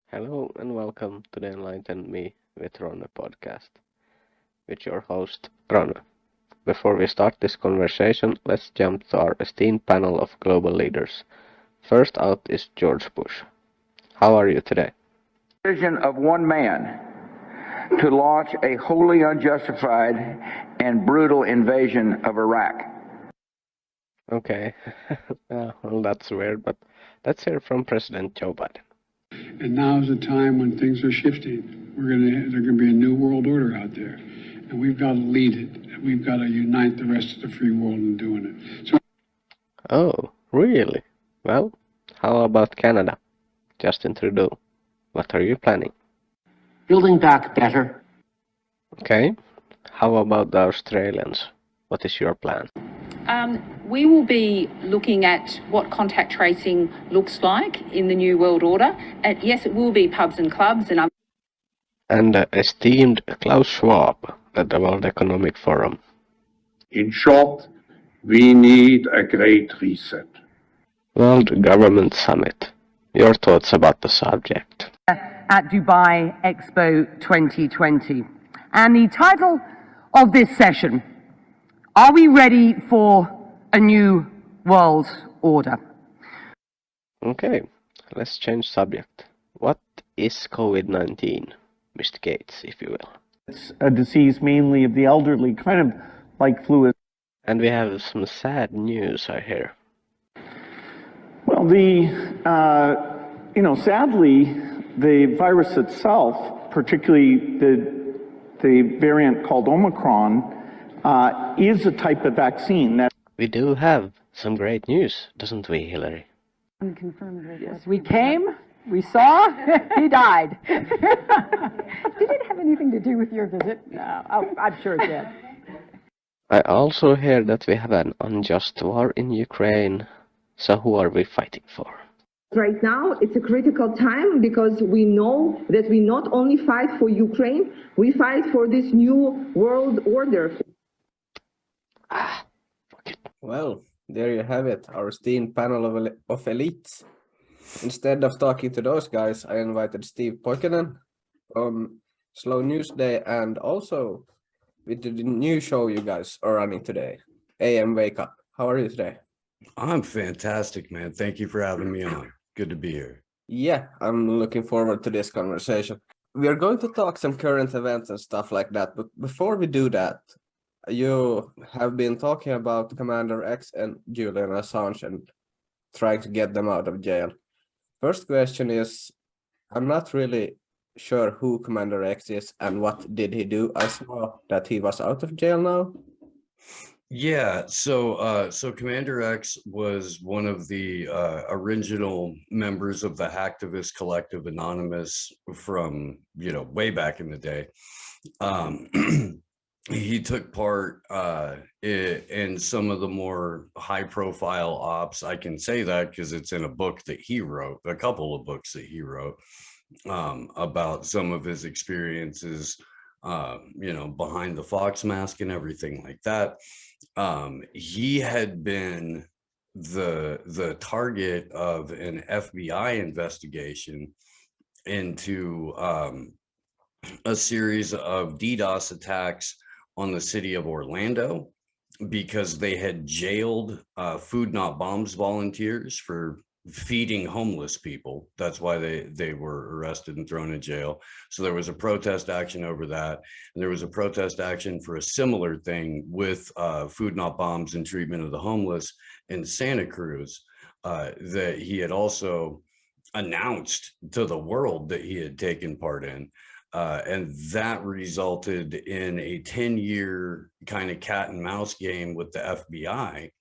Hello and welcome to the Enlighten Me with Ronny podcast with your host Ronny. Before we start this conversation, let's jump to our esteemed panel of global leaders. First out is George Bush. How are you today? Decision of one man to launch a wholly unjustified and brutal invasion of Iraq. Okay, well that's weird, but let's hear from President Joe Biden. And now is the time when things are shifting. There's going to be a new world order out there, and we've got to lead it. And we've got to unite the rest of the free world in doing it. So, Oh, really? Well, how about Canada? Justin Trudeau. What are you planning? Building back better. Okay, how about the Australians? What is your plan? We will be looking at what contact tracing looks like in the New World Order. And yes, it will be pubs and clubs And esteemed Klaus Schwab at the World Economic Forum. In short, we need a great reset. World Government Summit. Your thoughts about the subject? At Dubai Expo 2020. And the title of this session, are we ready for a new world order? Okay, let's change subject. What is COVID-19, Mr. Gates, if you will? It's a disease mainly of the elderly, kind of like flu. And we have some sad news, I hear. Well, sadly, the virus itself, particularly the variant called Omicron, is a type of vaccine that. We do have some great news, doesn't we, Hillary? Unconfirmed. Yes, we came, we saw, he died. Did it have anything to do with your visit? No, I'm sure it did. I also hear that we have an unjust war in Ukraine. So who are we fighting for? Right now, it's a critical time because we know that we not only fight for Ukraine, we fight for this new world order. Well, there you have it, our esteemed panel of elites. Instead of talking to those guys, I invited Steve Poikonen from Slow News Day, and also with the new show you guys are running today, AM Wake Up. How are you today? I'm fantastic, man. Thank you for having me on. Good to be here. Yeah, I'm looking forward to this conversation. We are going to talk some current events and stuff like that, but before we do that, you have been talking about Commander X and Julian Assange and trying to get them out of jail. First question is, I'm not really sure who Commander X is and what did he do. I saw that he was out of jail now. Yeah, so Commander X was one of the original members of the hacktivist collective Anonymous from, way back in the day. He took part in some of the more high-profile ops. I can say that because it's in a book that he wrote, a couple of books that he wrote about some of his experiences, behind the Fox mask and everything like that. He had been the target of an FBI investigation into a series of DDoS attacks on the city of Orlando because they had jailed Food Not Bombs volunteers for feeding homeless people. That's why they were arrested and thrown in jail. So there was a protest action over that. And there was a protest action for a similar thing with Food Not Bombs and treatment of the homeless in Santa Cruz that he had also announced to the world that he had taken part in. And that resulted in a 10-year kind of cat and mouse game with the FBI,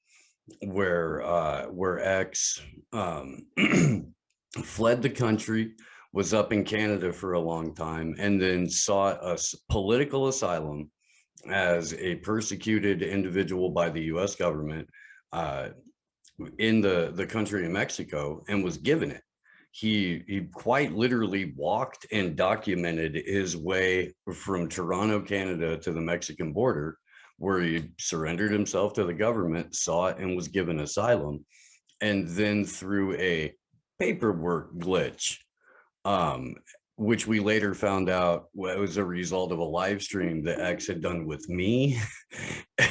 where X fled the country, was up in Canada for a long time, and then sought a political asylum as a persecuted individual by the U.S. government in the country of Mexico, and was given it. He quite literally walked and documented his way from Toronto, Canada to the Mexican border, where he surrendered himself to the government, sought and was given asylum. And then through a paperwork glitch, which we later found out was a result of a live stream that X had done with me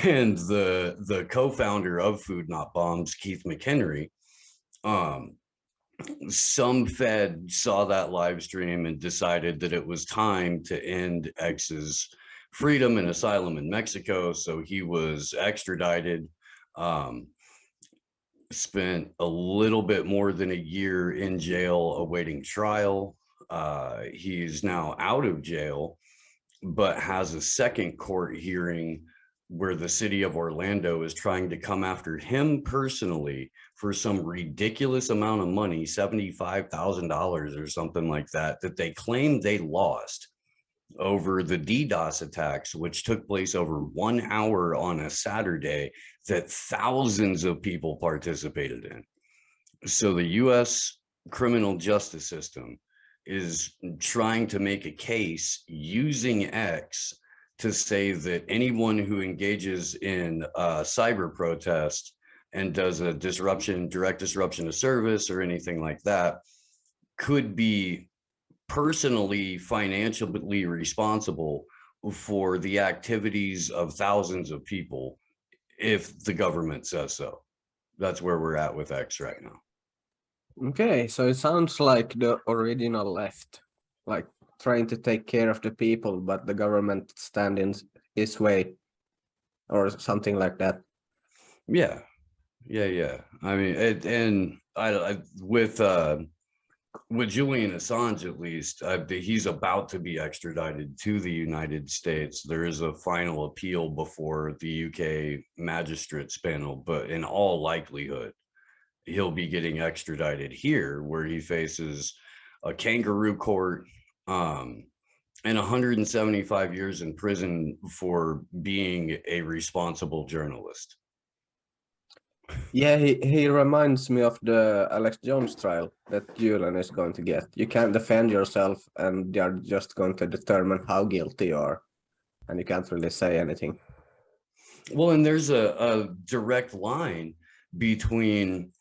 and the co-founder of Food Not Bombs, Keith McHenry. Some Fed saw that live stream and decided that it was time to end X's freedom and asylum in Mexico. So he was extradited, spent a little bit more than a year in jail awaiting trial. He's now out of jail, but has a second court hearing where the city of Orlando is trying to come after him personally for some ridiculous amount of money, $75,000 or something like that, that they claim they lost over the DDoS attacks, which took place over 1 hour on a Saturday that thousands of people participated in. So the US criminal justice system is trying to make a case using X to say that anyone who engages in cyber protest and does a direct disruption of service or anything like that could be personally financially responsible for the activities of thousands of people if the government says so. That's where we're at with X right now. Okay, so it sounds like the original left, like trying to take care of the people, but the government stand in its way or something like that. Yeah. I mean, with Julian Assange, at least, he's about to be extradited to the United States. There is a final appeal before the UK magistrates panel, but in all likelihood, he'll be getting extradited here, where he faces a kangaroo court and 175 years in prison for being a responsible journalist. Yeah, he reminds me of the Alex Jones trial that Julian is going to get. You can't defend yourself and they're just going to determine how guilty you are. And you can't really say anything. Well, and there's a direct line between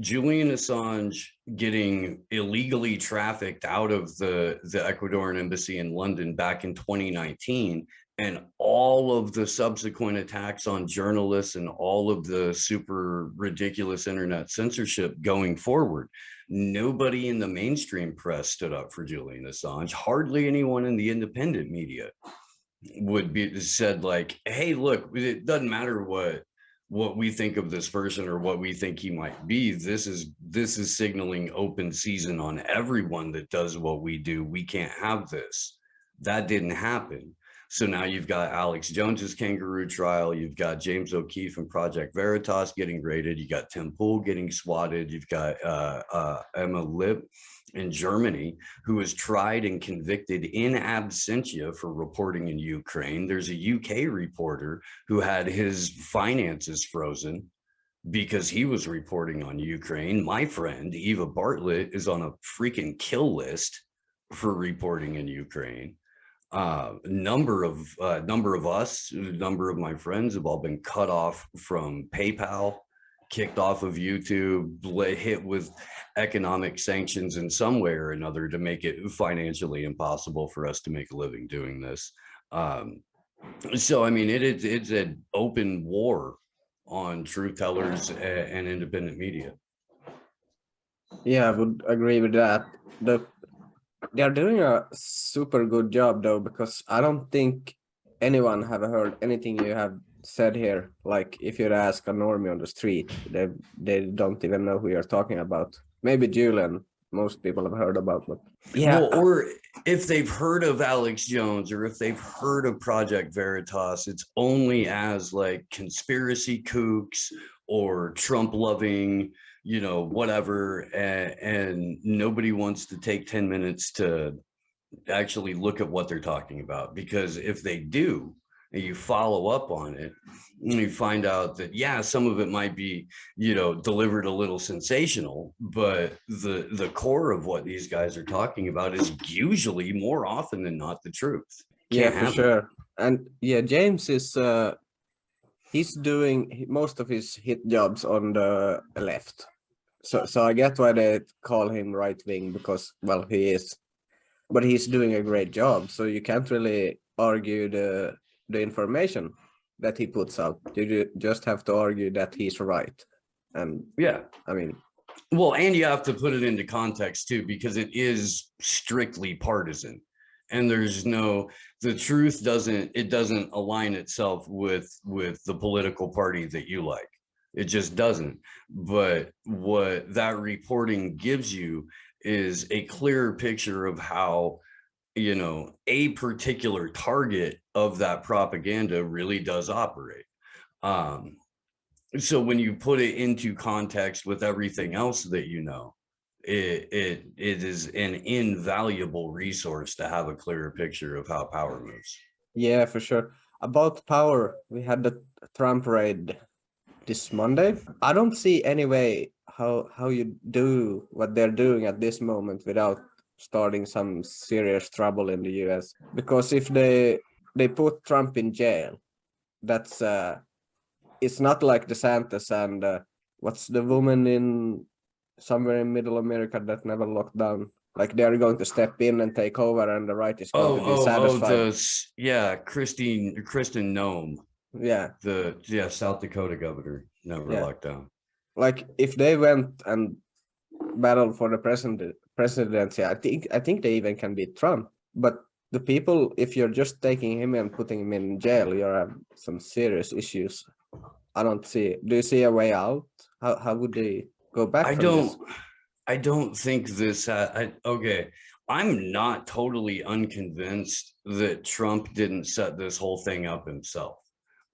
Julian Assange getting illegally trafficked out of the Ecuadorian embassy in London back in 2019 and all of the subsequent attacks on journalists and all of the super ridiculous internet censorship going forward. Nobody in the mainstream press stood up for Julian Assange. Hardly anyone in the independent media would be said like, hey, look, it doesn't matter what we think of this person or what we think he might be. This is signaling open season on everyone that does what we do. We can't have this. That didn't happen. So now you've got Alex Jones's kangaroo trial. You've got James O'Keefe and Project Veritas getting raided. You got Tim Pool getting swatted. You've got Emma Lipp in Germany, who was tried and convicted in absentia for reporting in Ukraine. There's a UK reporter who had his finances frozen because he was reporting on Ukraine. My friend, Eva Bartlett, is on a freaking kill list for reporting in Ukraine. Number of my friends have all been cut off from PayPal, kicked off of YouTube, hit with economic sanctions in some way or another to make it financially impossible for us to make a living doing this. So, I mean, it's an open war on truth tellers and independent media. Yeah, I would agree with that. They're doing a super good job though, because I don't think anyone have heard anything you have said here. Like if you'd ask a normie on the street, they don't even know who you're talking about. Maybe Julian, most people have heard about, but yeah. Well, or if they've heard of Alex Jones or if they've heard of Project Veritas, it's only as like conspiracy kooks or Trump loving, you know, whatever, and nobody wants to take 10 minutes to actually look at what they're talking about, because if they do and you follow up on it, you find out that, yeah, some of it might be, you know, delivered a little sensational, but the core of what these guys are talking about is usually more often than not the truth. Yeah, for sure. And yeah, James is he's doing most of his hit jobs on the left. So I get why they call him right wing, because well, he is, but he's doing a great job. So you can't really argue the information that he puts out. You just have to argue that he's right. And Yeah. I mean, well, and you have to put it into context too, because it is strictly partisan. And there's no, the truth doesn't align itself with the political party that you like. It just doesn't. But what that reporting gives you is a clearer picture of how, you know, a particular target of that propaganda really does operate. So when you put it into context with everything else that you know, it is an invaluable resource to have a clearer picture of how power moves. yeah, for sure. About power, we had the Trump raid this Monday. I don't see any way how you do what they're doing at this moment without starting some serious trouble in the US. Because if they put Trump in jail, that's it's not like DeSantis and what's the woman in somewhere in Middle America that never locked down. Like they're going to step in and take over, and the right is going to be satisfied. Kristen Noem. Yeah, South Dakota governor never locked down. Like if they went and battled for the presidency, I think they even can beat Trump. But the people, if you're just taking him and putting him in jail, you have some serious issues. I don't see. Do you see a way out? How would they go back? I don't think this. Okay, I'm not totally unconvinced that Trump didn't set this whole thing up himself.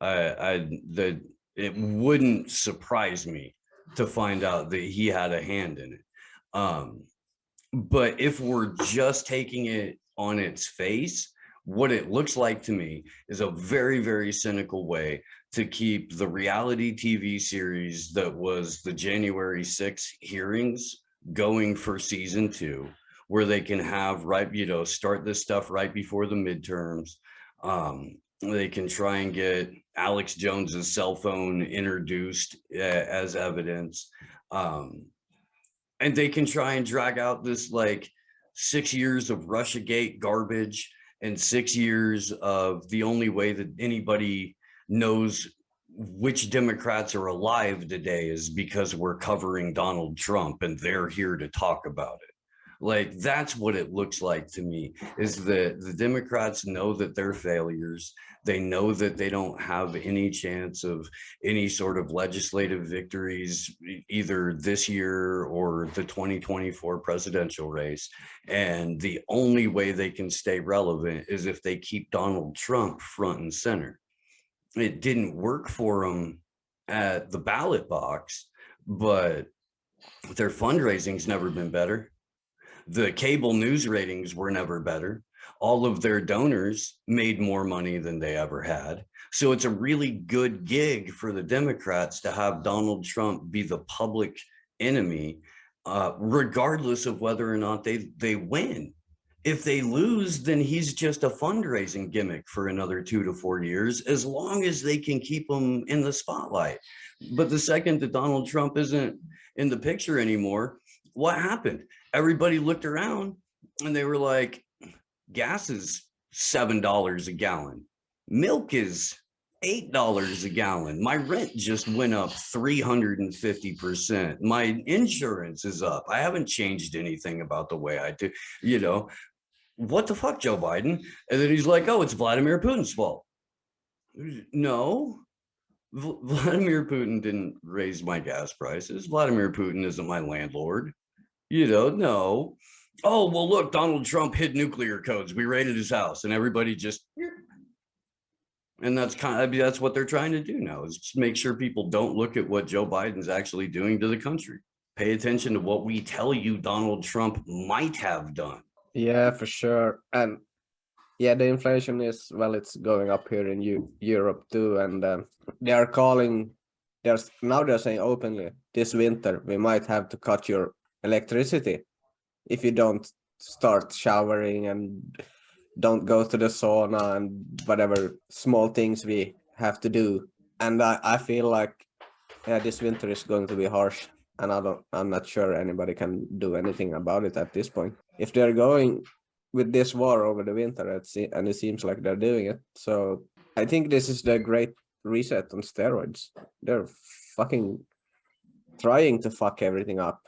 It wouldn't surprise me to find out that he had a hand in it. But if we're just taking it on its face, what it looks like to me is a very, very cynical way to keep the reality TV series that was the January 6th hearings going for season 2, where they can have start this stuff right before the midterms. They can try and get Alex Jones's cell phone introduced as evidence. And they can try and drag out this 6 years of Russiagate garbage and 6 years of the only way that anybody knows which Democrats are alive today is because we're covering Donald Trump and they're here to talk about it. That's what it looks like to me, is that the Democrats know that they're failures. They know that they don't have any chance of any sort of legislative victories either this year or the 2024 presidential race. And the only way they can stay relevant is if they keep Donald Trump front and center. It didn't work for them at the ballot box, but their fundraising's never been better. The cable news ratings were never better. All of their donors made more money than they ever had. So it's a really good gig for the Democrats to have Donald Trump be the public enemy, regardless of whether or not they win. If they lose, then he's just a fundraising gimmick for another 2 to 4 years, as long as they can keep him in the spotlight. But the second that Donald Trump isn't in the picture anymore, what happened? Everybody looked around and they were like, gas is $7 a gallon. Milk is $8 a gallon. My rent just went up 350%. My insurance is up. I haven't changed anything about the way I do, what the fuck, Joe Biden? And then he's like, oh, it's Vladimir Putin's fault. No, Vladimir Putin didn't raise my gas prices. Vladimir Putin isn't my landlord. No. Oh, well, look, Donald Trump hid nuclear codes. We raided his house and everybody just, and that's what they're trying to do now, is just make sure people don't look at what Joe Biden's actually doing to the country. Pay attention to what we tell you Donald Trump might have done. Yeah, for sure. And yeah, the inflation is, it's going up here in Europe too. And they're saying openly, this winter, we might have to cut your electricity if you don't start showering and don't go to the sauna and whatever small things we have to do. And I feel like, this winter is going to be harsh. and I'm not sure anybody can do anything about it at this point. If they're going with this war over the winter, and it seems like they're doing it, so I think this is the great reset on steroids. They're fucking trying to fuck everything up,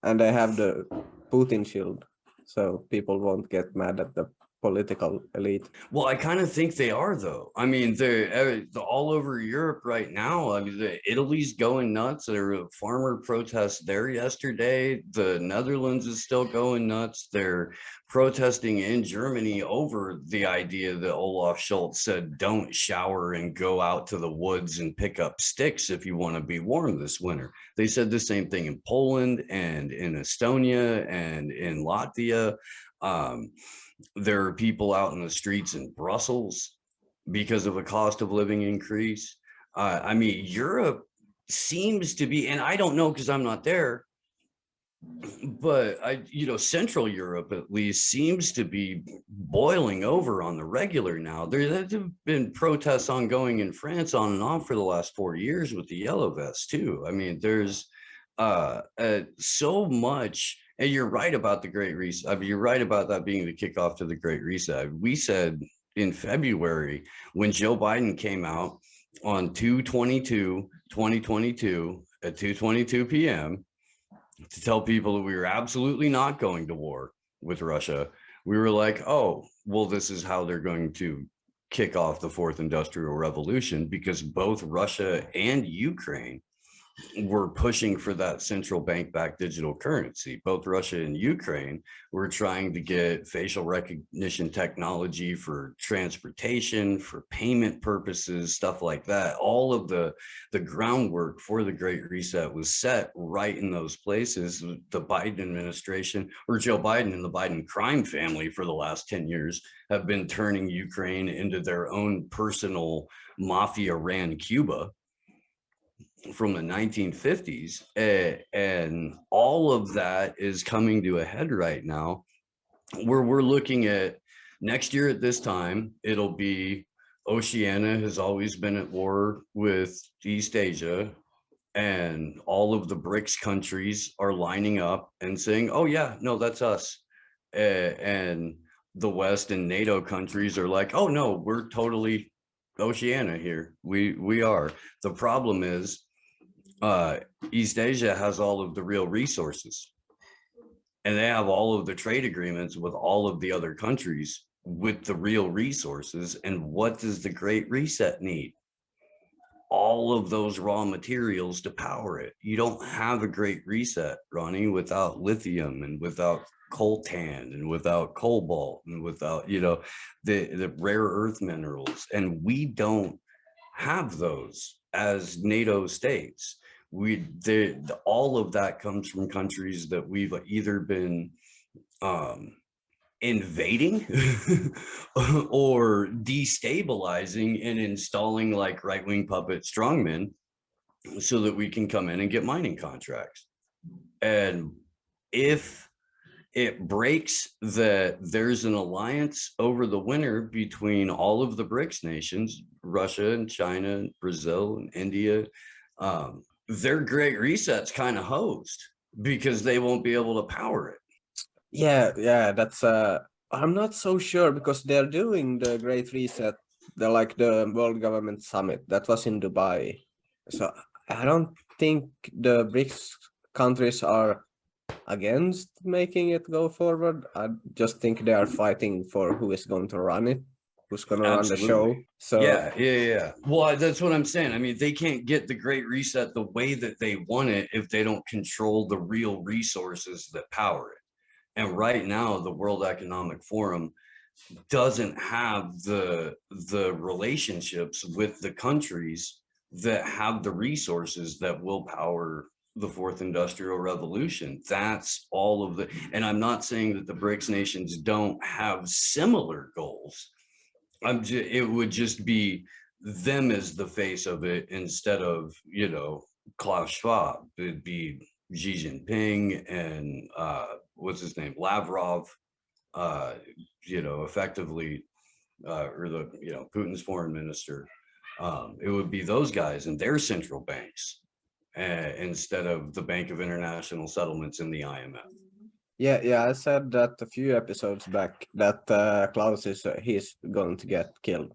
and they have the Putin shield, so people won't get mad at the political elite. Well, I kind of think they are, though. I mean, they're all over Europe right now. I mean, Italy's going nuts. There were farmer protests there yesterday. The Netherlands is still going nuts. They're protesting in Germany over the idea that Olaf Scholz said, don't shower and go out to the woods and pick up sticks if you want to be warm this winter. They said the same thing in Poland and in Estonia and in Latvia. There are people out in the streets in Brussels because of a cost of living increase. I mean, Europe seems to be, and I don't know because I'm not there, but Central Europe at least seems to be boiling over on the regular now. There have been protests ongoing in France on and off for the last 4 years with the yellow vests too. I mean, there's so much. And you're right about the Great Reset. I mean, you're right about that being the kickoff to the Great Reset. We said in February when Joe Biden came out on 2/22/2022 at 2:22 p.m. to tell people that we were absolutely not going to war with Russia. We were like, oh, well, this is how they're going to kick off the fourth industrial revolution, because both Russia and Ukraine were pushing for that central bank-backed digital currency. Both Russia and Ukraine were trying to get facial recognition technology for transportation, for payment purposes, stuff like that. All of the groundwork for the Great Reset was set right in those places. The Biden administration, or Joe Biden and the Biden crime family for the last 10 years have been turning Ukraine into their own personal mafia-ran Cuba from the 1950s, and all of that is coming to a head right now, where we're looking at next year at this time, it'll be Oceania has always been at war with East Asia, and all of the BRICS countries are lining up and saying, oh yeah, no, that's us. And the West and NATO countries are like, oh no, we're totally Oceania here. We are. The problem is East Asia has all of the real resources, and they have all of the trade agreements with all of the other countries with the real resources. And what does the Great Reset need? All of those raw materials to power it. You don't have a Great Reset, Ronnie, without lithium and without coltan and without cobalt and without, the rare earth minerals. And we don't have those as NATO states. All of that comes from countries that we've either been invading or destabilizing and installing like right-wing puppet strongmen so that we can come in and get mining contracts. And if it breaks that there's an alliance over the winter between all of the BRICS nations, Russia and China and Brazil and India, their Great Reset's kind of hosed because they won't be able to power it. Yeah, that's I'm not so sure, because they're doing the Great Reset, the World Government Summit that was in Dubai. So I don't think the BRICS countries are against making it go forward. I just think they are fighting for who is going to run it, who's going to run the show. So yeah. Well, that's what I'm saying. I mean, they can't get the Great Reset the way that they want it if they don't control the real resources that power it. And right now, the World Economic Forum doesn't have the relationships with the countries that have the resources that will power the fourth industrial revolution. That's all of the, and I'm not saying that the BRICS nations don't have similar goals. It would just be them as the face of it instead of, Klaus Schwab. It'd be Xi Jinping and what's his name, Lavrov, effectively, or Putin's foreign minister. It would be those guys and their central banks instead of the Bank of International Settlements and the IMF. Yeah, I said that a few episodes back that Klaus is he's going to get killed.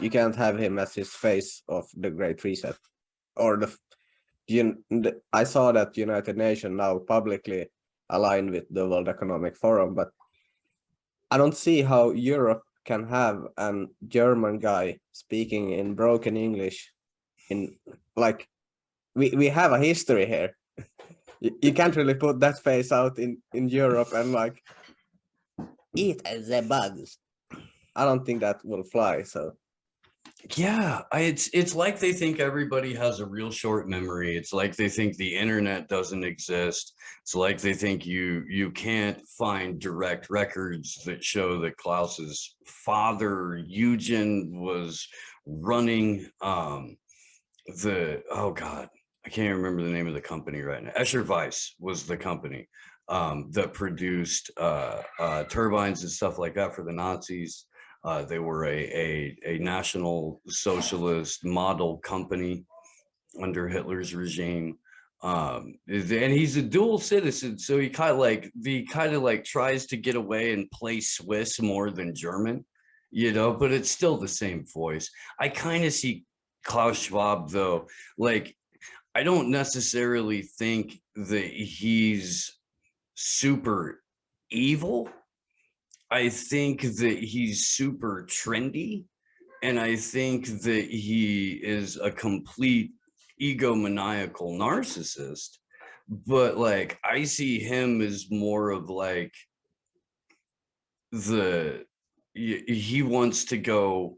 You can't have him as his face of the Great Reset, or I saw that United Nations now publicly aligned with the World Economic Forum, but I don't see how Europe can have a German guy speaking in broken English. In like, we have a history here. You can't really put that face out in Europe and like eat the bugs. I don't think that will fly. So yeah, it's like they think everybody has a real short memory. It's like they think the internet doesn't exist. It's like they think you can't find direct records that show that Klaus's father Eugen was running oh god, I can't remember the name of the company right now. Escher Weiss was the company that produced turbines and stuff like that for the Nazis. They were a National Socialist model company under Hitler's regime. And he's a dual citizen, so he kind of like tries to get away and play Swiss more than German, but it's still the same voice. I kind of see Klaus Schwab though, like, I don't necessarily think that he's super evil. I think that he's super trendy, and I think that he is a complete egomaniacal narcissist. But like, I see him as more of like he wants to go,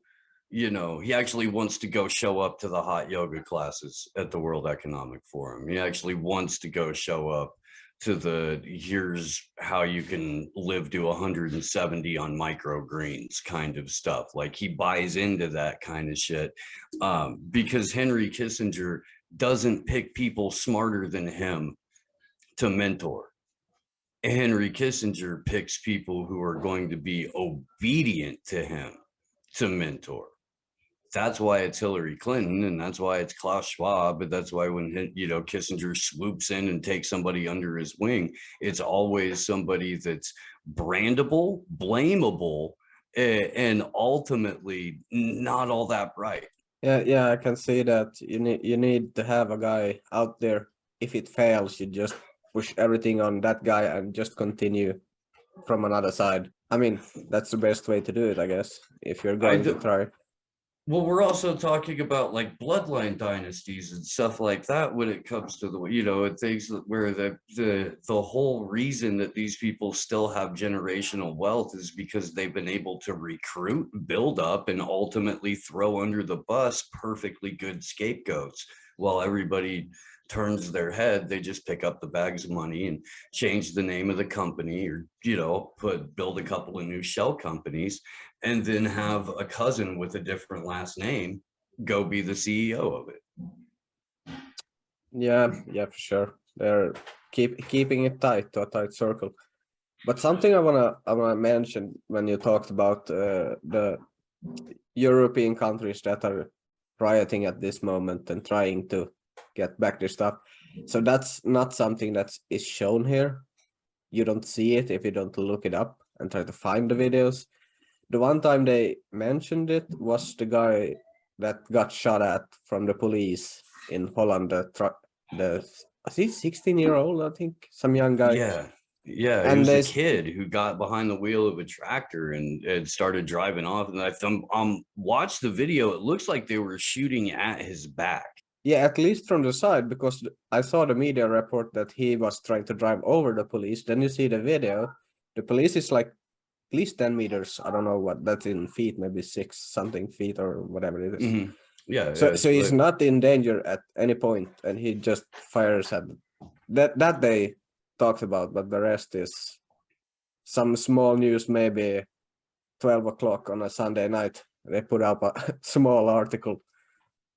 he actually wants to go show up to the hot yoga classes at the World Economic Forum. He actually wants to go show up to here's how you can live to 170 on microgreens kind of stuff. Like, he buys into that kind of shit because Henry Kissinger doesn't pick people smarter than him to mentor. Henry Kissinger picks people who are going to be obedient to him to mentor. That's why it's Hillary Clinton, and that's why it's Klaus Schwab, but that's why when Kissinger swoops in and takes somebody under his wing, it's always somebody that's brandable, blamable, and ultimately not all that bright. Yeah, I can see that you need to have a guy out there. If it fails, you just push everything on that guy and just continue from another side. I mean, that's the best way to do it, I guess, if you're going to try. Well, we're also talking about like bloodline dynasties and stuff like that when it comes to things where the whole reason that these people still have generational wealth is because they've been able to recruit, build up, and ultimately throw under the bus perfectly good scapegoats. While everybody turns their head, they just pick up the bags of money and change the name of the company, or build a couple of new shell companies, and then have a cousin with a different last name go be the CEO of it. Yeah, for sure. They're keeping it tight to a tight circle. But something I wanna mention when you talked about the European countries that are rioting at this moment and trying to get back their stuff. So that's not something that is shown here. You don't see it if you don't look it up and try to find the videos. The one time they mentioned it was the guy that got shot at from the police in Holland. I think 16-year-old, I think, some young guy. Yeah, and he was a kid who got behind the wheel of a tractor and started driving off. And I watched the video. It looks like they were shooting at his back. Yeah, at least from the side, because I saw the media report that he was trying to drive over the police. Then you see the video. The police is like at least 10 meters. I don't know what that's in feet, maybe 6-something feet or whatever it is. Mm-hmm. Yeah. So he's not in danger at any point, and he just fires at that they talked about, but the rest is some small news, maybe 12 o'clock on a Sunday night. They put up a small article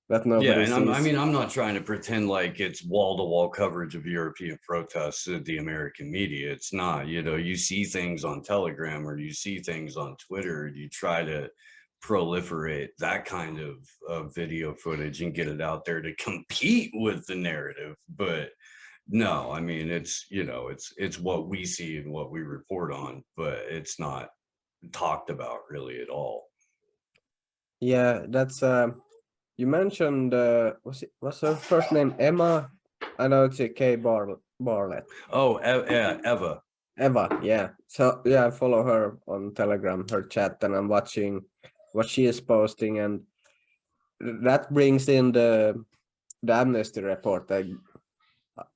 that nobody sees. I'm not trying to pretend like it's wall-to-wall coverage of European protests at the American media. It's not. You see things on Telegram or you see things on Twitter. You try to proliferate that kind of video footage and get it out there to compete with the narrative. But no, I mean, it's, you know, it's what we see and what we report on, but it's not talked about really at all. Yeah, that's you mentioned what's her first name? Emma? I know it's a K Barlett. Oh, yeah, Eva. Eva, yeah. So yeah, I follow her on Telegram, her chat, and I'm watching what she is posting, and that brings in the Amnesty report.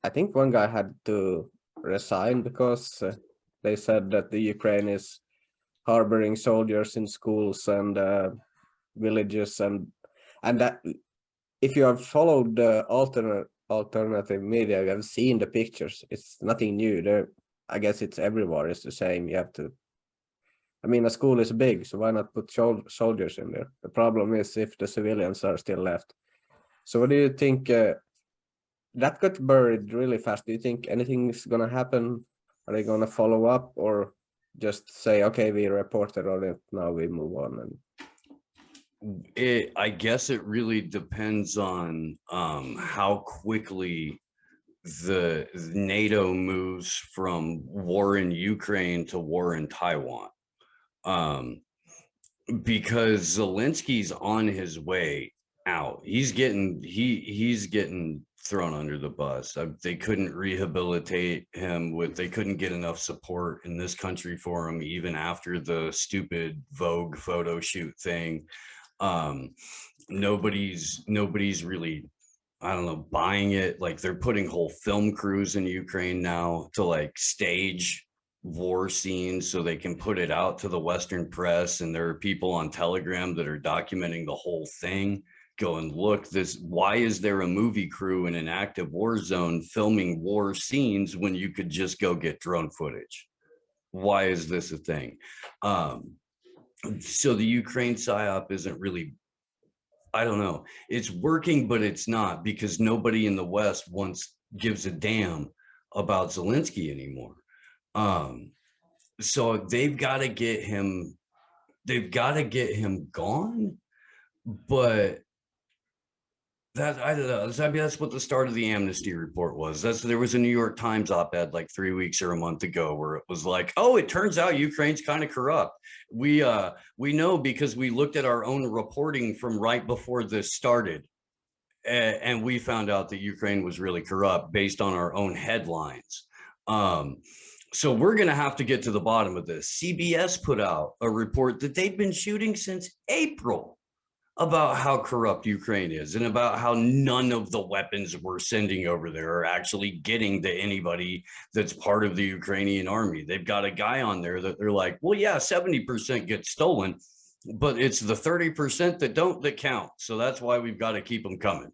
I think one guy had to resign because they said that the Ukraine is harboring soldiers in schools and villages, and that if you have followed the alternative media, you have seen the pictures. It's nothing new there. I guess it's everywhere. It's the same. You have to. I mean, a school is big, so why not put soldiers in there? The problem is if the civilians are still left. So what do you think? That got buried really fast. Do you think anything's gonna happen? Are they gonna follow up, or just say, okay, we reported on it, now we move on? And I guess it really depends on how quickly the NATO moves from war in Ukraine to war in Taiwan, because Zelensky's on his way out. He's getting thrown under the bus. They couldn't rehabilitate him they couldn't get enough support in this country for him, even after the stupid Vogue photo shoot thing. Nobody's really, I don't know, buying it. Like, they're putting whole film crews in Ukraine now to like stage war scenes so they can put it out to the Western press, and there are people on Telegram that are documenting the whole thing, going, look, why is there a movie crew in an active war zone filming war scenes when you could just go get drone footage? Why is this a thing? So the Ukraine PSYOP isn't really, I don't know, it's working, but it's not, because nobody in the West gives a damn about Zelensky anymore. So they've got to get him gone. But I don't know. I mean, that's what the start of the Amnesty report was. There was a New York Times op-ed like 3 weeks or a month ago where it was like, oh, it turns out Ukraine's kind of corrupt. We know because we looked at our own reporting from right before this started, and we found out that Ukraine was really corrupt based on our own headlines. So we're going to have to get to the bottom of this. CBS put out a report that they've been shooting since April about how corrupt Ukraine is, and about how none of the weapons we're sending over there are actually getting to anybody that's part of the Ukrainian army. They've got a guy on there that they're like, well, yeah, 70% gets stolen, but it's the 30% that count. So that's why we've got to keep them coming,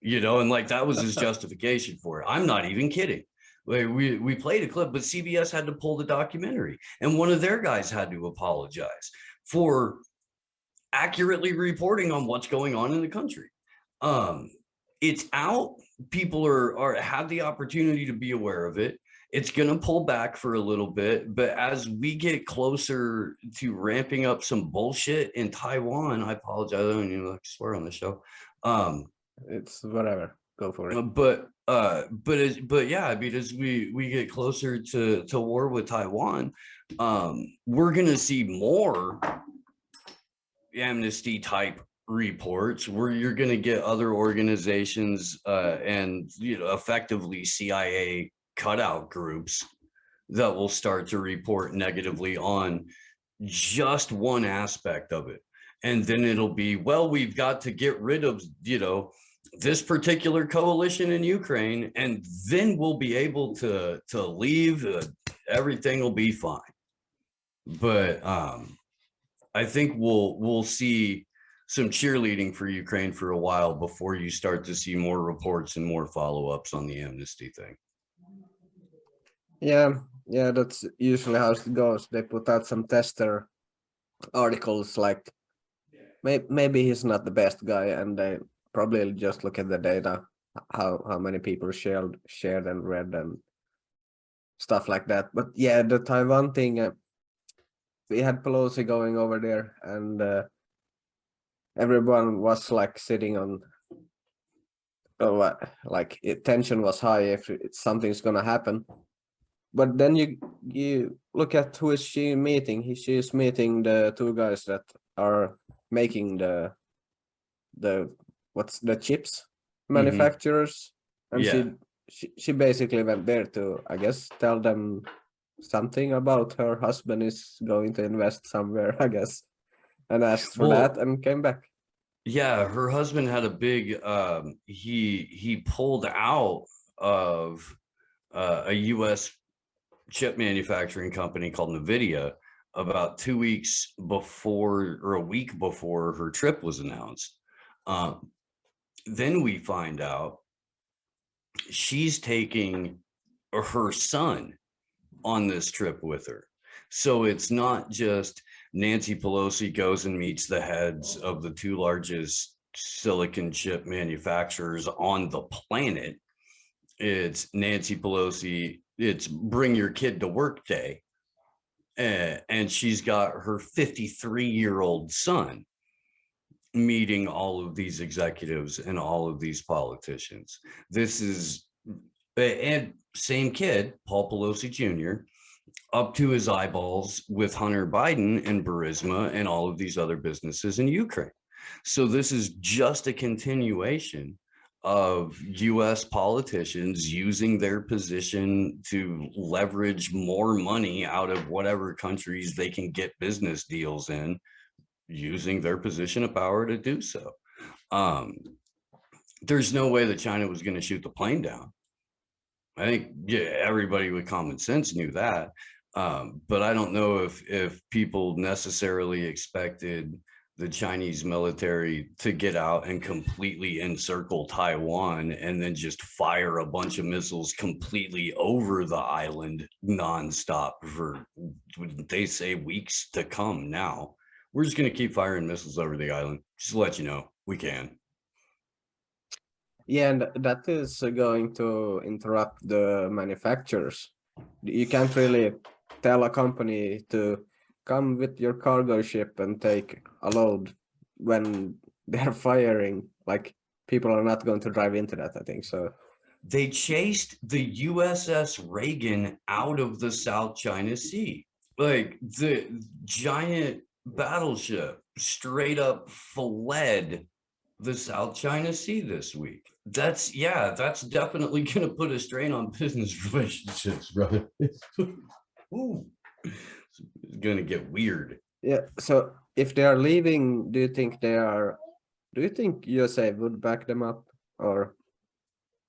you know? And like, that was his justification for it. I'm not even kidding. We played a clip, but CBS had to pull the documentary, and one of their guys had to apologize for accurately reporting on what's going on in the country. It's out. People have the opportunity to be aware of it. It's going to pull back for a little bit, but as we get closer to ramping up some bullshit in Taiwan, I apologize, I don't even like to swear on the show. It's whatever, go for it. But yeah, I mean, as we get closer to war with Taiwan, we're going to see more Amnesty type reports where you're going to get other organizations and, you know, effectively CIA cutout groups that will start to report negatively on just one aspect of it. And then it'll be, well, we've got to get rid of, you know, this particular coalition in Ukraine, and then we'll be able to leave. Everything will be fine. But I think we'll see some cheerleading for Ukraine for a while before you start to see more reports and more follow-ups on the amnesty thing. Yeah, that's usually how it goes. They put out some tester articles like, maybe he's not the best guy, and they probably just look at the data, how many people shared and read and stuff like that. But yeah, the Taiwan thing, we had Pelosi going over there, and everyone was like sitting on, like tension was high if something's gonna happen. But then you look at who is she meeting. She's meeting the two guys that are making the what's the chips manufacturers, and Yeah. she basically went there to, I guess, tell them something about her husband is going to invest somewhere, I guess, and asked for that and came back. Yeah, her husband had a big he pulled out of a US chip manufacturing company called Nvidia about 2 weeks before, or a week before, her trip was announced. Then we find out she's taking her son on this trip with her. So it's not just Nancy Pelosi goes and meets the heads of the two largest silicon chip manufacturers on the planet. It's Nancy Pelosi, it's bring your kid to work day. And she's got her 53-year-old son meeting all of these executives and all of these politicians. This is, and same kid, Paul Pelosi Jr., up to his eyeballs with Hunter Biden and Burisma and all of these other businesses in Ukraine. So this is just a continuation of US politicians using their position to leverage more money out of whatever countries they can get business deals in, using their position of power to do so. There's no way that China was going to shoot the plane down. I think everybody with common sense knew that. But I don't know if people necessarily expected the Chinese military to get out and completely encircle Taiwan and then just fire a bunch of missiles completely over the island nonstop for, they say, weeks to come now. We're just going to keep firing missiles over the island. Just to let you know, we can. Yeah, and that is going to interrupt the manufacturers. You can't really tell a company to come with your cargo ship and take a load when they're firing. Like, people are not going to drive into that, I think. So they chased the USS Reagan out of the South China Sea. Like, the giant battleship straight up fled the South China Sea this week. That's definitely going to put a strain on business relationships, brother. Ooh, it's going to get weird. Yeah, so if they are leaving, do you think USA would back them up? Or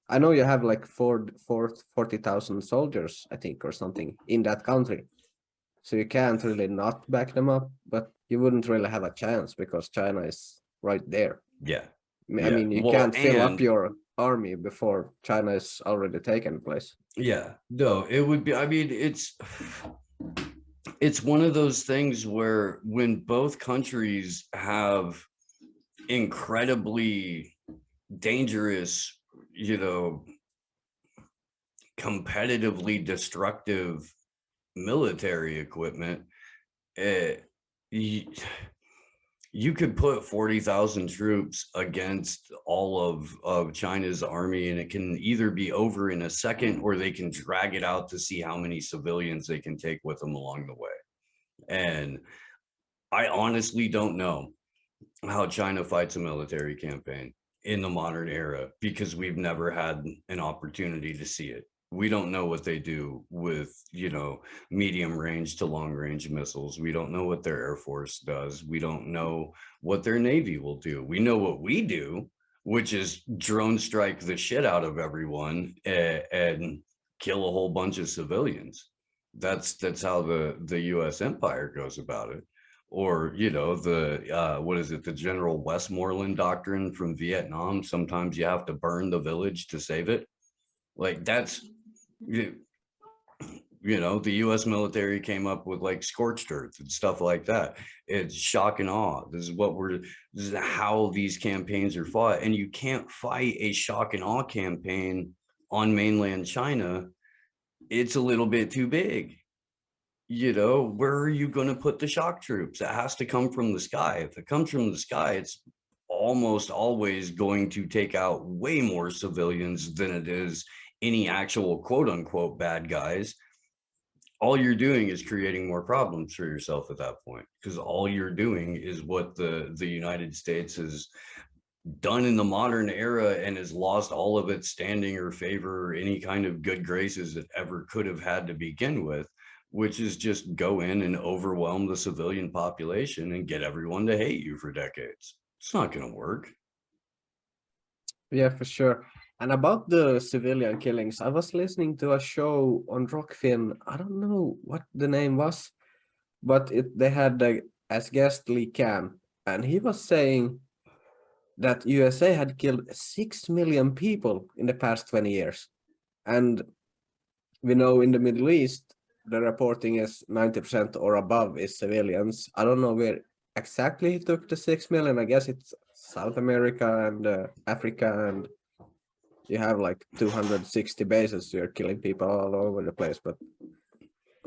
I know you have like 40,000 soldiers, I think, or something in that country. So you can't really not back them up, but you wouldn't really have a chance because China is right there. Yeah. I mean, you can't fill up your army before China is already taken place. Yeah, no, it would be, I mean, it's one of those things where when both countries have incredibly dangerous, competitively destructive military equipment, you could put 40,000 troops against all of China's army, and it can either be over in a second, or they can drag it out to see how many civilians they can take with them along the way. And I honestly don't know how China fights a military campaign in the modern era, because we've never had an opportunity to see it. We don't know what they do with, medium range to long range missiles. We don't know what their Air Force does. We don't know what their Navy will do. We know what we do, which is drone strike the shit out of everyone and kill a whole bunch of civilians. That's how the US empire goes about it. Or, what is it? The General Westmoreland doctrine from Vietnam. Sometimes you have to burn the village to save it. Like, that's, the US military came up with like scorched earth and stuff like that. It's shock and awe. This is how these campaigns are fought. And you can't fight a shock and awe campaign on mainland China. It's a little bit too big. you know, where are you going to put the shock troops? It has to come from the sky. If it comes from the sky, it's almost always going to take out way more civilians than it is any actual quote unquote bad guys. All you're doing is creating more problems for yourself at that point, because all you're doing is what the United States has done in the modern era and has lost all of its standing or favor or any kind of good graces it ever could have had to begin with, which is just go in and overwhelm the civilian population and get everyone to hate you for decades. It's not going to work. Yeah, for sure. And about the civilian killings, I was listening to a show on Rokfin. I don't know what the name was, but they had as guest Lee Cam, and he was saying that USA had killed 6 million people in the past 20 years. And we know in the Middle East, the reporting is 90% or above is civilians. I don't know where exactly he took the 6 million. I guess it's South America and Africa, and you have like 260 bases. You're killing people all over the place. But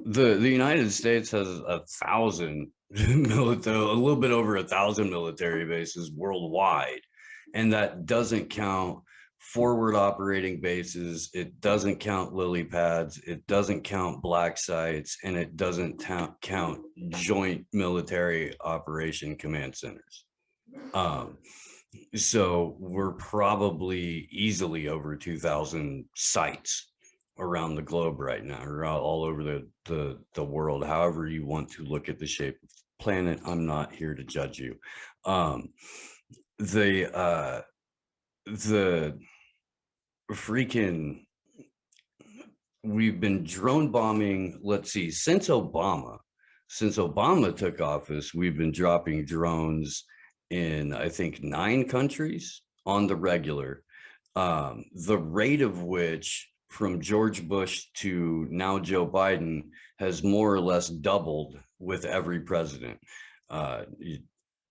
the United States has 1,000 military, a little bit over 1,000 military bases worldwide, and that doesn't count forward operating bases, it doesn't count lily pads, it doesn't count black sites, and it doesn't count joint military operation command centers. So we're probably easily over 2,000 sites around the globe right now, or all over the world, however you want to look at the shape of the planet. I'm not here to judge you. The freaking, we've been drone bombing, let's see, since Obama took office, we've been dropping drones in, I think, 9 countries on the regular. The rate of which from George Bush to now Joe Biden has more or less doubled with every president. Barack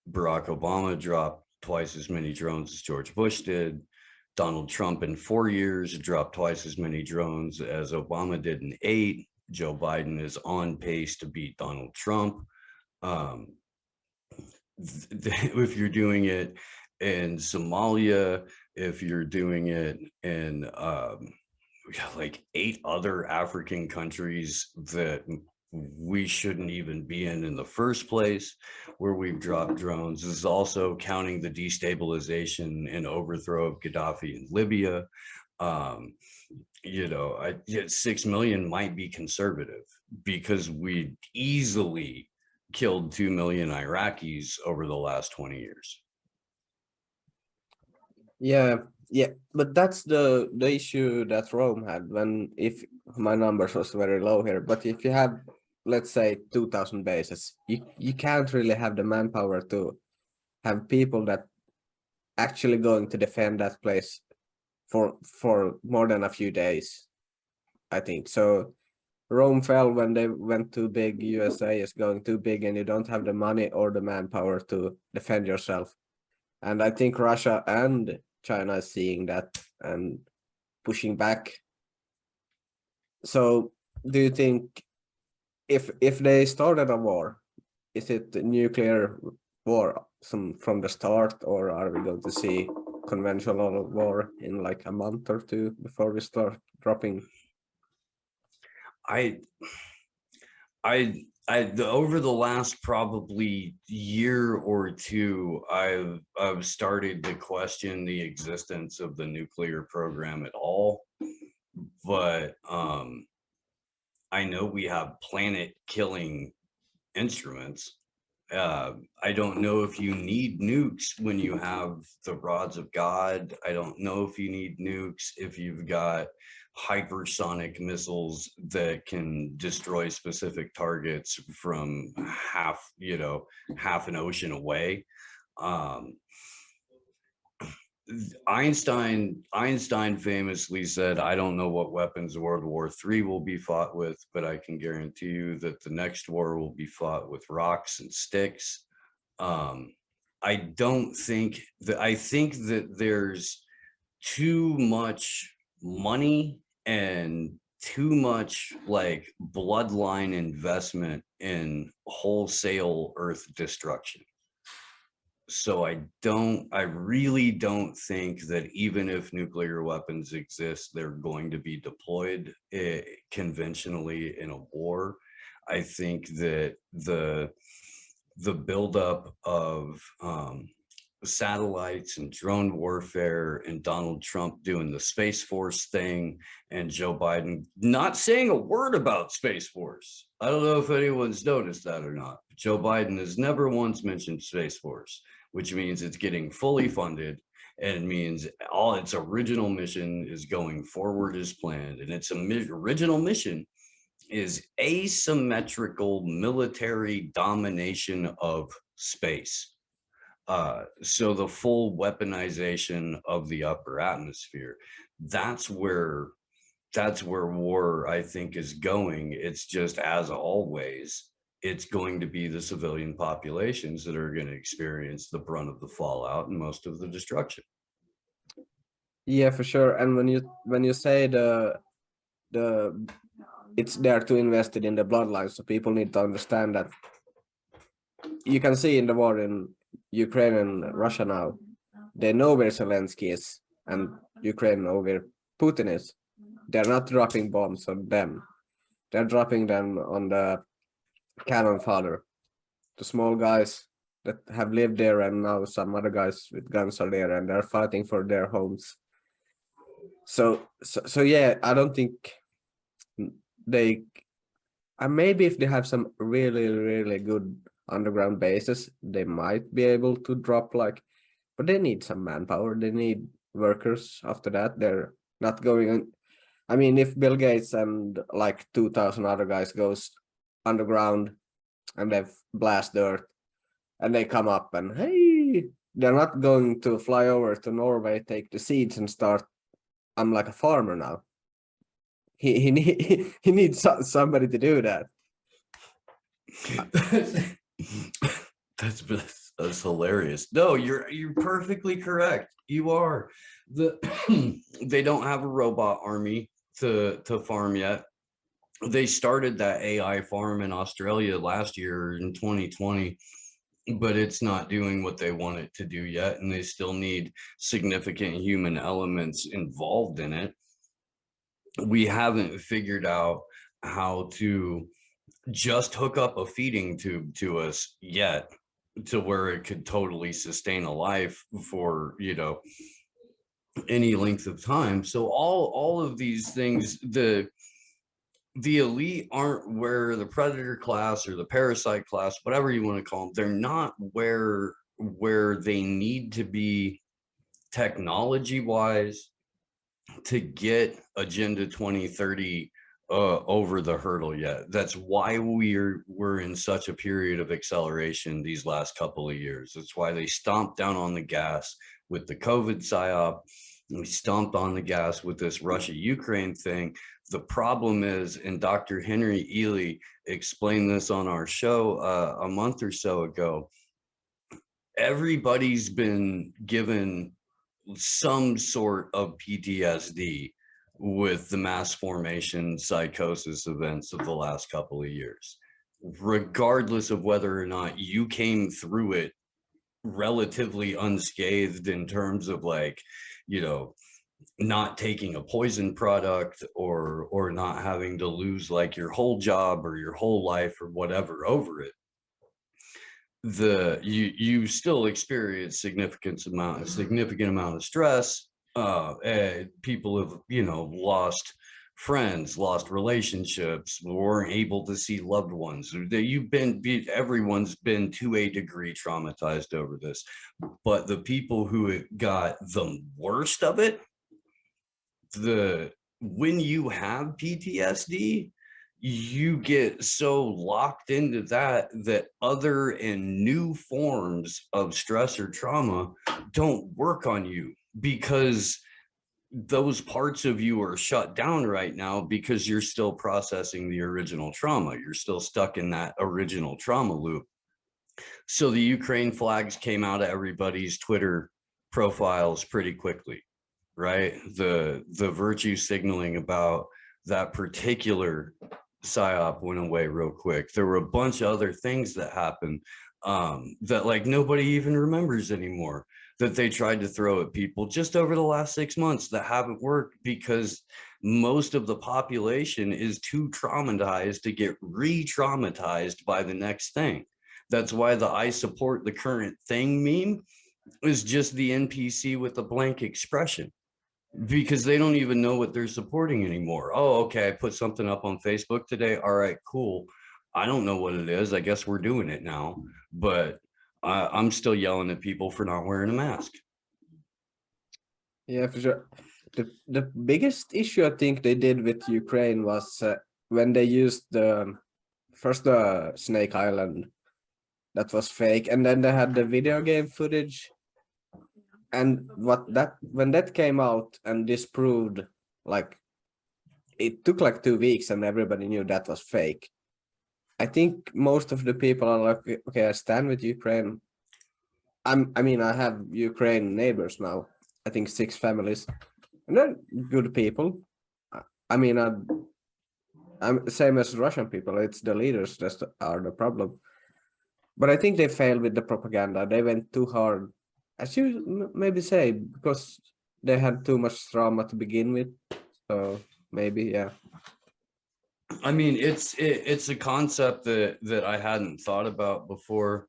Obama dropped twice as many drones as George Bush did. Donald Trump in 4 years dropped twice as many drones as Obama did in 8. Joe Biden is on pace to beat Donald Trump. If you're doing it in Somalia, if you're doing it in like 8 other African countries that we shouldn't even be in the first place, where we've dropped drones. This is also counting the destabilization and overthrow of Gaddafi in Libya. You know, 6 million might be conservative, because we easily killed 2 million Iraqis over the last 20 years. yeah, but that's the issue that Rome had, when, if my numbers was very low here, but if you have, let's say, 2,000 bases, you can't really have the manpower to have people that actually going to defend that place for more than a few days, I think. So Rome fell when they went too big. USA is going too big, and you don't have the money or the manpower to defend yourself. And I think Russia and China is seeing that and pushing back. So do you think if they started a war, is it a nuclear war from the start, or are we going to see conventional war in like a month or 2 before we start dropping? Over the last probably year or 2, I've started to question the existence of the nuclear program at all. But I know we have planet-killing instruments. I don't know if you need nukes when you have the rods of God. I don't know if you need nukes if you've got hypersonic missiles that can destroy specific targets from half an ocean away. Einstein famously said, "I don't know what weapons World War III will be fought with, but I can guarantee you that the next war will be fought with rocks and sticks." I think that there's too much money and too much like bloodline investment in wholesale earth destruction. So I really don't think that even if nuclear weapons exist, they're going to be deployed conventionally in a war. I think that the buildup of satellites and drone warfare and Donald Trump doing the Space Force thing and Joe Biden not saying a word about Space Force. I don't know if anyone's noticed that or not. Joe Biden has never once mentioned Space Force, which means it's getting fully funded, and it means all its original mission is going forward as planned. And its original mission is asymmetrical military domination of space. So the full weaponization of the upper atmosphere, that's where war, I think, is going. It's just, as always, it's going to be the civilian populations that are going to experience the brunt of the fallout and most of the destruction. Yeah, for sure. And when you say the it's there to invest it in the bloodline, so people need to understand that. You can see in the war in Ukraine and Russia now, they know where Zelensky is, and Ukraine know where Putin is. They're not dropping bombs on them. They're dropping them on the cannon fodder. The small guys that have lived there, and now some other guys with guns are there, and they're fighting for their homes. So yeah, I don't think they, maybe if they have some really good underground bases, they might be able to drop, like, but they need some manpower, they need workers. After that, they're not going on. I mean, if Bill Gates and like 2,000 other guys goes underground and they blast the earth and they come up, and hey, they're not going to fly over to Norway, take the seeds and start, I'm like a farmer now. He needs somebody to do that. That's hilarious. No, you're perfectly correct. You are. They don't have a robot army to farm yet. They started that AI farm in Australia last year in 2020, but it's not doing what they want it to do yet, and they still need significant human elements involved in it. We haven't figured out how to just hook up a feeding tube to us yet, to where it could totally sustain a life for, you know, any length of time. So all of these things, the elite aren't where the predator class or the parasite class, whatever you want to call them, they're not where they need to be technology wise to get Agenda 2030 over the hurdle yet. That's why we're in such a period of acceleration these last couple of years. That's why they stomped down on the gas with the COVID psyop, and we stomped on the gas with this Russia-Ukraine thing. The problem is, and Dr. Henry Ely explained this on our show a month or so ago, everybody's been given some sort of PTSD with the mass formation psychosis events of the last couple of years, regardless of whether or not you came through it relatively unscathed in terms of, like, you know, not taking a poison product or not having to lose like your whole job or your whole life or whatever over it. You still experience significant amount of stress. People have, you know, lost friends, lost relationships, weren't able to see loved ones. Everyone's been to a degree traumatized over this, but the people who got the worst of it, when you have PTSD, you get so locked into that other and new forms of stress or trauma don't work on you, because those parts of you are shut down right now because you're still processing the original trauma. You're still stuck in that original trauma loop. So the Ukraine flags came out of everybody's Twitter profiles pretty quickly, right? The virtue signaling about that particular psyop went away real quick. There were a bunch of other things that happened that like nobody even remembers anymore, that they tried to throw at people just over the last 6 months that haven't worked, because most of the population is too traumatized to get re-traumatized by the next thing. That's why the "I support the current thing" meme is just the NPC with a blank expression, because they don't even know what they're supporting anymore. Oh, okay, I put something up on Facebook today. All right, cool. I don't know what it is. I guess we're doing it now, but I'm still yelling at people for not wearing a mask. Yeah, for sure. The biggest issue I think they did with Ukraine was when they used the Snake Island, that was fake, and then they had the video game footage, and when that came out and disproved, like, it took like 2 weeks and everybody knew that was fake. I think most of the people are like, okay, I stand with Ukraine. I mean, I have Ukraine neighbors now. I think 6 families, and they're good people. I mean, I'm same as Russian people. It's the leaders that are the problem. But I think they failed with the propaganda. They went too hard, as you maybe say, because they had too much trauma to begin with. So maybe, yeah. I mean, it's a concept that I hadn't thought about before.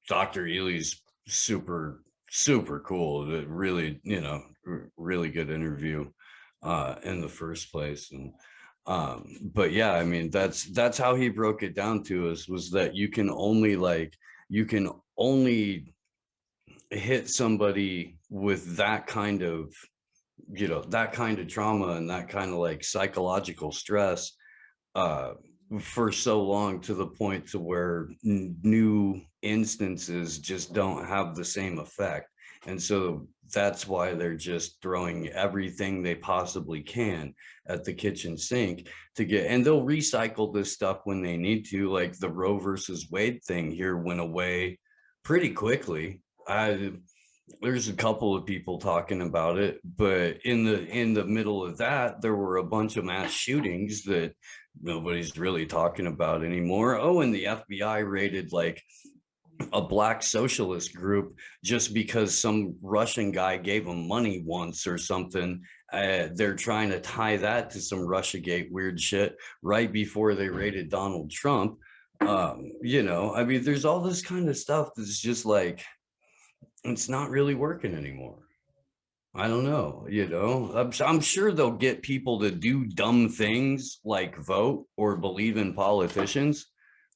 Dr. Ely's super cool. Really, you know, really good interview in the first place. And but yeah, I mean, that's how he broke it down to us, was that you can only hit somebody with that kind of, you know, that kind of trauma and that kind of like psychological stress for so long, to the point to where new instances just don't have the same effect. And so that's why they're just throwing everything they possibly can at the kitchen sink to get, and they'll recycle this stuff when they need to. Like the Roe versus Wade thing here went away pretty quickly. There's a couple of people talking about it, but in the middle of that, there were a bunch of mass shootings that nobody's really talking about anymore. Oh, and the FBI raided like a black socialist group just because some Russian guy gave them money once or something. They're trying to tie that to some Russiagate weird shit right before they raided Donald Trump. You know, I mean, there's all this kind of stuff that's just like, it's not really working anymore. I don't know, you know, I'm sure they'll get people to do dumb things like vote or believe in politicians.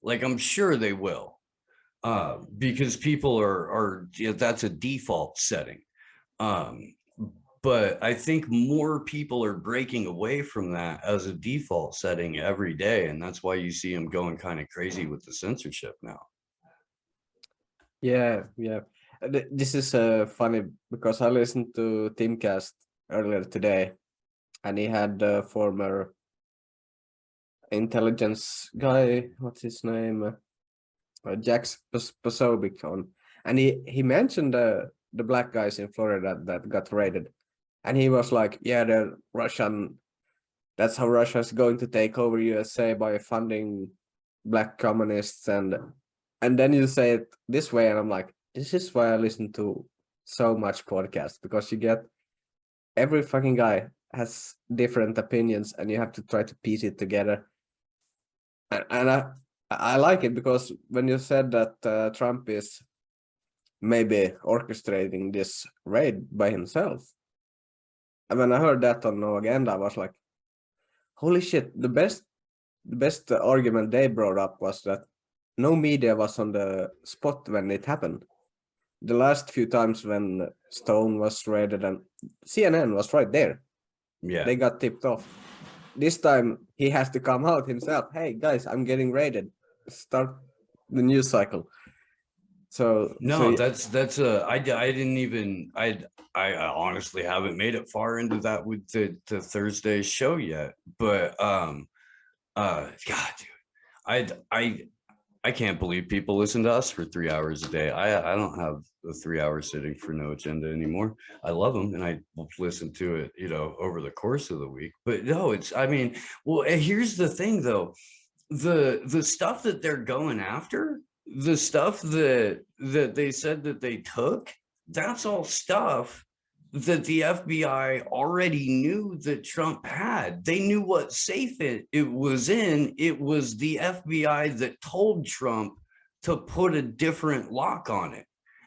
Like, I'm sure they will. Because people are that's a default setting. But I think more people are breaking away from that as a default setting every day. And that's why you see them going kind of crazy with the censorship now. Yeah. This is funny because I listened to Timcast earlier today, and he had the former intelligence guy, what's his name? Jack Posobiec on, and he mentioned the black guys in Florida that got raided, and he was like, yeah, the Russian, that's how Russia is going to take over USA by funding black communists, and then you say it this way, and I'm like, this is why I listen to so much podcasts, because you get every fucking guy has different opinions, and you have to try to piece it together, and I like it, because when you said that Trump is maybe orchestrating this raid by himself, and when I heard that on No Agenda, I was like, holy shit. The best argument they brought up was that no media was on the spot when it happened. The last few times when Stone was raided, and CNN was right there. Yeah, they got tipped off. This time he has to come out himself. Hey guys, I'm getting raided. Start the news cycle. So no, that's I didn't even, I honestly haven't made it far into that with the Thursday show yet, but God, dude, I can't believe people listen to us for 3 hours a day. I don't have a 3 hour sitting for no agenda anymore. I love them and I will listen to it, over the course of the week. But no, here's the thing though. The stuff that they're going after, the stuff that they said that they took, that's all stuff that the FBI already knew that Trump had. They knew what safe it was in. It was the FBI that told Trump to put a different lock on it.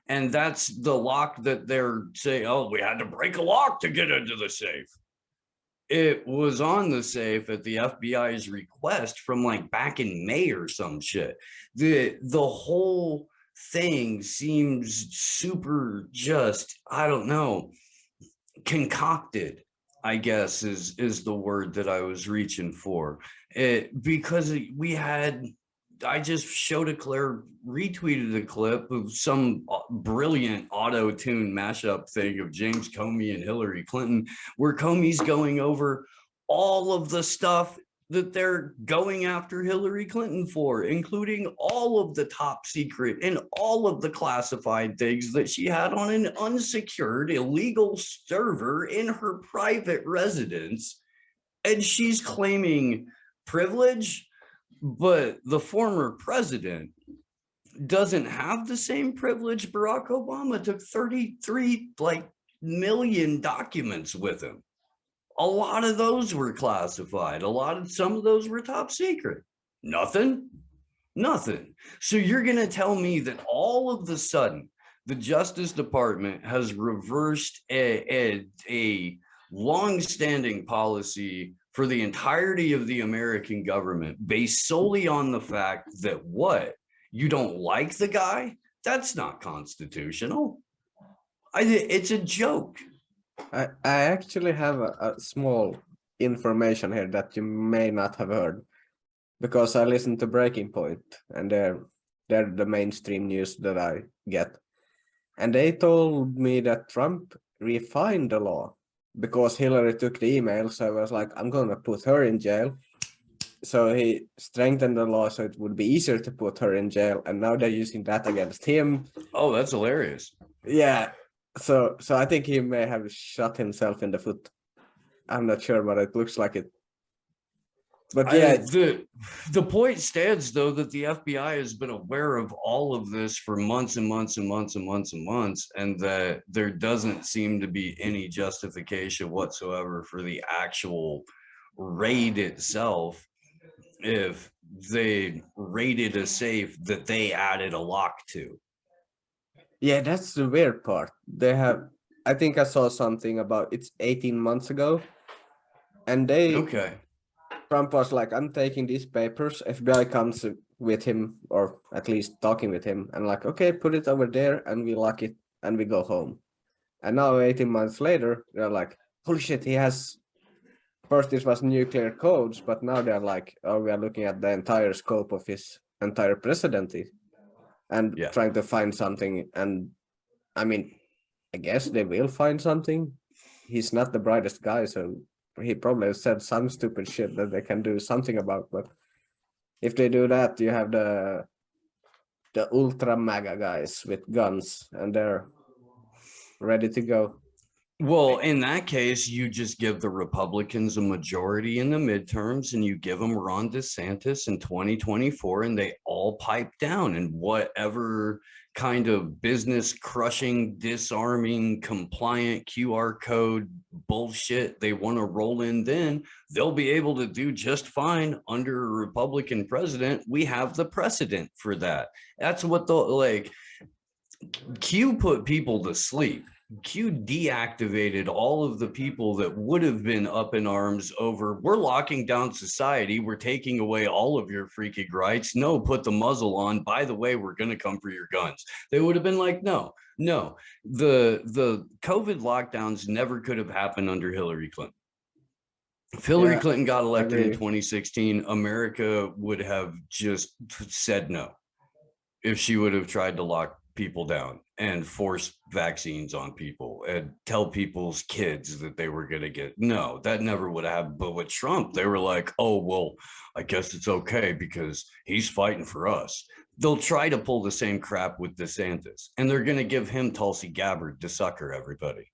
And that's the lock that they're saying, oh, we had to break a lock to get into the safe. It was on the safe at the FBI's request from like back in May or some shit. The whole thing seems super just, I don't know, concocted, I guess is the word that I was reaching for. Because I just showed a Claire retweeted a clip of some brilliant auto-tune mashup thing of James Comey and Hillary Clinton, where Comey's going over all of the stuff that they're going after Hillary Clinton for, including all of the top secret and all of the classified things that she had on an unsecured illegal server in her private residence. And she's claiming privilege, but the former president doesn't have the same privilege. Barack Obama took 33 million documents with him. A lot of those were classified. Some of those were top secret. Nothing. So you're going to tell me that all of the sudden the Justice Department has reversed a long-standing policy for the entirety of the American government based solely on the fact that what? You don't like the guy? That's not constitutional. It's a joke. I actually have a small information here that you may not have heard, because I listened to Breaking Point, and they're the mainstream news that I get. And they told me that Trump refined the law because Hillary took the email, so I was like, I'm gonna put her in jail. So he strengthened the law so it would be easier to put her in jail, and now they're using that against him. Oh, that's hilarious. Yeah. So I think he may have shot himself in the foot. I'm not sure, but it looks like it. But yeah, the point stands though that the FBI has been aware of all of this for months and months and months and months and months, and that there doesn't seem to be any justification whatsoever for the actual raid itself. If they raided a safe that they added a lock to. Yeah, that's the weird part. I think I saw something about it's 18 months ago, and Trump was like, I'm taking these papers. FBI comes with him, or at least talking with him, and like, okay, put it over there, and we lock it, and we go home. And now 18 months later, they're like, holy shit, he has. First, this was nuclear codes, but now they're like, oh, we are looking at the entire scope of his entire presidency and trying to find something. And I mean, I guess they will find something. He's not the brightest guy, so he probably said some stupid shit that they can do something about. But if they do that, you have the ultra MAGA guys with guns, and they're ready to go. Well, in that case, you just give the Republicans a majority in the midterms, and you give them Ron DeSantis in 2024, and they all pipe down. And whatever kind of business crushing, disarming, compliant QR code bullshit they want to roll in, then they'll be able to do just fine under a Republican president. We have the precedent for that. That's what Q put people to sleep. Q deactivated all of the people that would have been up in arms over, we're locking down society, we're taking away all of your freaking rights. No, put the muzzle on. By the way, we're going to come for your guns. They would have been like, no. The COVID lockdowns never could have happened under Hillary Clinton. If Hillary Clinton got elected in 2016, America would have just said no if she would have tried to lock people down and force vaccines on people and tell people's kids that they were going to get. No, that never would have happened. But with Trump, they were like, oh, well, I guess it's okay because he's fighting for us. they'll try to pull the same crap with DeSantis, and they're going to give him Tulsi Gabbard to sucker everybody.